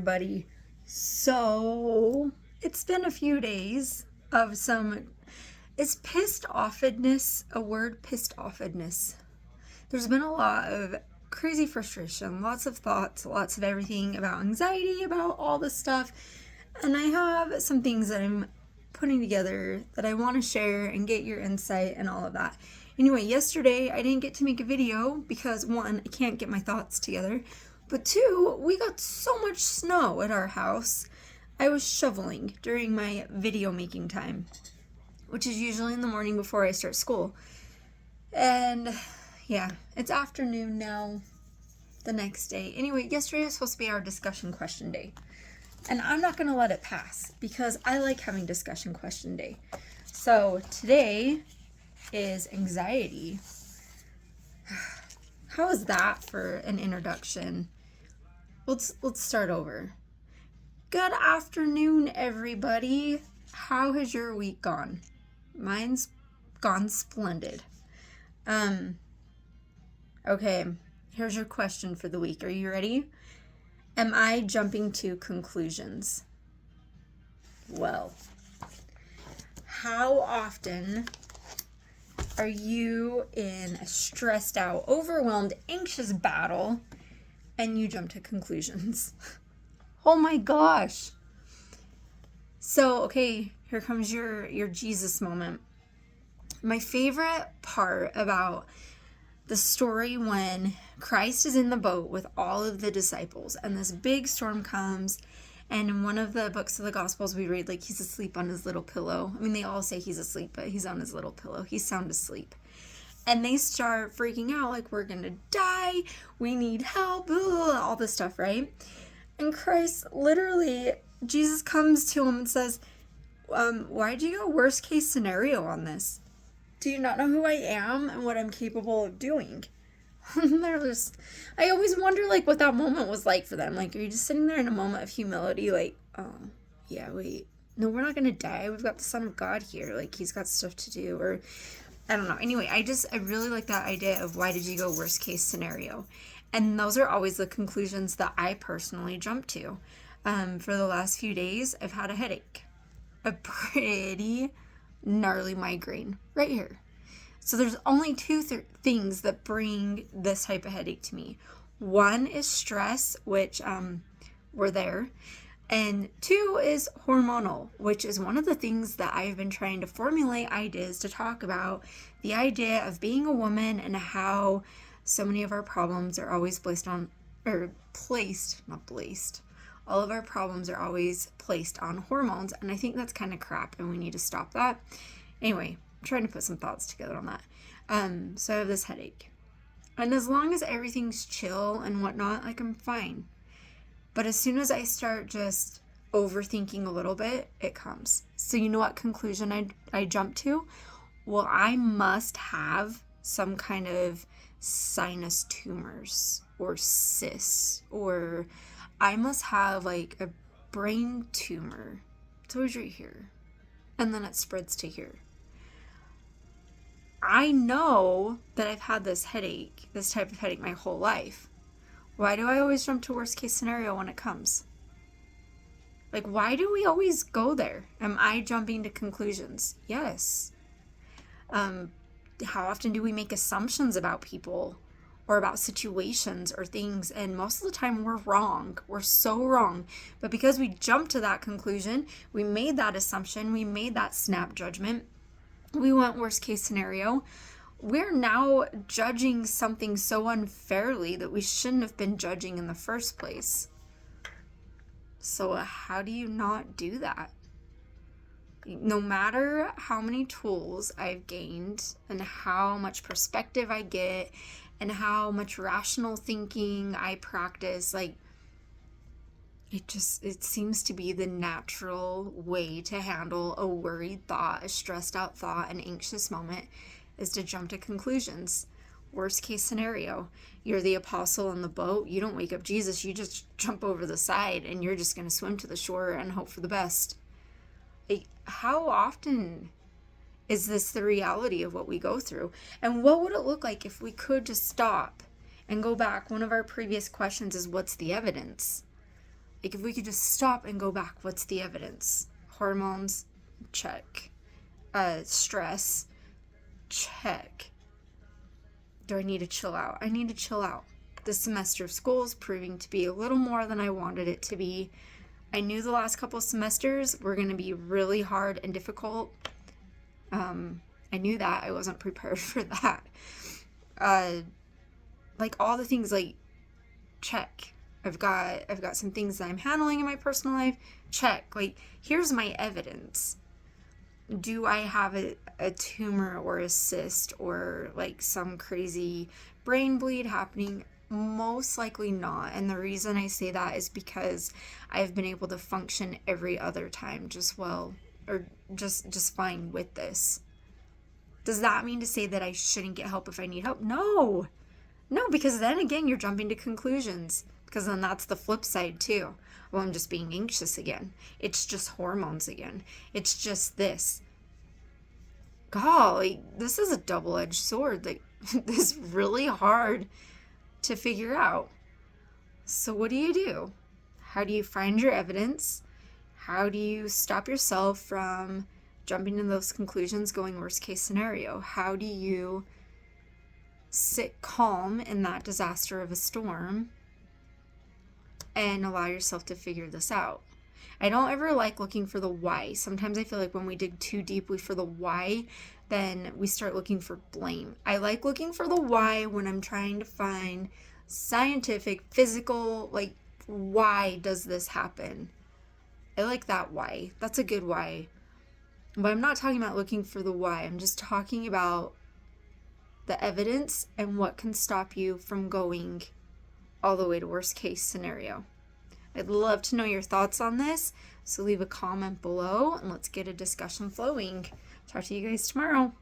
everybody. So, it's been a few days of some. Is pissed offedness a word? Pissed offedness. There's been a lot of crazy frustration, lots of thoughts, lots of everything about anxiety, about all this stuff. And I have some things that I'm putting together that I want to share and get your insight and all of that. Anyway, yesterday I didn't get to make a video because one, I can't get my thoughts together. But two, we got so much snow at our house. I was shoveling during my video making time, which is usually in the morning before I start school. And yeah, it's afternoon now, the next day. Anyway, yesterday was supposed to be our discussion question day. And I'm not going to let it pass because I like having discussion question day. So today is anxiety. How is that for an introduction? Let's start over. Good afternoon, everybody. How has your week gone? Mine's gone splendid. Okay, here's your question for the week. Are you ready? Am I jumping to conclusions? Well, how often are you in a stressed out, overwhelmed, anxious battle and you jump to conclusions? Oh my gosh. So, okay, here comes your Jesus moment. My favorite part about the story when Christ is in the boat with all of the disciples and this big storm comes, and in one of the books of the Gospels we read like he's asleep on his little pillow. I mean, they all say he's asleep, but he's on his little pillow. He's sound asleep. And they start freaking out like, we're gonna die, we need help, all this stuff, right? And Christ literally, Jesus comes to him and says, why'd you go worst case scenario on this? Do you not know who I am and what I'm capable of doing? I always wonder like what that moment was like for them. Like, are you just sitting there in a moment of humility like, oh, yeah, wait, no, we're not going to die. We've got the Son of God here. Like, he's got stuff to do, or I don't know. Anyway, I really like that idea of why did you go worst case scenario? And those are always the conclusions that I personally jump to. For the last few days, I've had a headache. A pretty gnarly migraine right here. So there's only two things that bring this type of headache to me. One is stress, which we're there. And two is hormonal, which is one of the things that I've been trying to formulate ideas to talk about. The idea of being a woman and how so many of our problems are always all of our problems are always placed on hormones, and I think that's kind of crap, and we need to stop that. Anyway, I'm trying to put some thoughts together on that. So I have this headache. And as long as everything's chill and whatnot, like, I'm fine. But as soon as I start just overthinking a little bit, it comes. So you know what conclusion I jump to? Well, I must have some kind of sinus tumors or cysts, or I must have like a brain tumor. It's always right here. And then it spreads to here. I know that I've had this type of headache my whole life. Why do I always jump to worst case scenario when it comes? Like, why do we always go there? Am I jumping to conclusions? Yes. How often do we make assumptions about people or about situations or things? And most of the time we're wrong. We're so wrong. But because we jumped to that conclusion, we made that assumption, we made that snap judgment, we went worst case scenario, we're now judging something so unfairly that we shouldn't have been judging in the first place. So how do you not do that? No matter how many tools I've gained and how much perspective I get and how much rational thinking I practice, like, it seems to be the natural way to handle a worried thought, a stressed out thought, an anxious moment, is to jump to conclusions. Worst case scenario, you're the apostle on the boat, you don't wake up Jesus, you just jump over the side and you're just going to swim to the shore and hope for the best. How often is this the reality of what we go through? And what would it look like if we could just stop and go back? One of our previous questions is, what's the evidence? Like, if we could just stop and go back, what's the evidence? Hormones, check. Stress, check. Do I need to chill out? I need to chill out. This semester of school is proving to be a little more than I wanted it to be. I knew the last couple semesters were going to be really hard and difficult. I knew that. I wasn't prepared for that. Like, all the things, like, check. I've got some things that I'm handling in my personal life. Check. Like, here's my evidence. Do I have a tumor or a cyst or, like, some crazy brain bleed happening? Most likely not. And the reason I say that is because I've been able to function every other time just fine with this. Does that mean to say that I shouldn't get help if I need help? No, because then again, you're jumping to conclusions, because then that's the flip side too. Well, I'm just being anxious again. It's just hormones again. It's just this. Golly, this is a double-edged sword. Like, this is really hard to figure out. So what do? How do you find your evidence? How do you stop yourself from jumping to those conclusions, going worst case scenario? How do you sit calm in that disaster of a storm and allow yourself to figure this out? I don't ever like looking for the why. Sometimes I feel like when we dig too deeply for the why, then we start looking for blame. I like looking for the why when I'm trying to find scientific, physical, like, why does this happen? I like that why. That's a good why. But I'm not talking about looking for the why. I'm just talking about the evidence and what can stop you from going all the way to worst case scenario. I'd love to know your thoughts on this, so leave a comment below and let's get a discussion flowing. Talk to you guys tomorrow.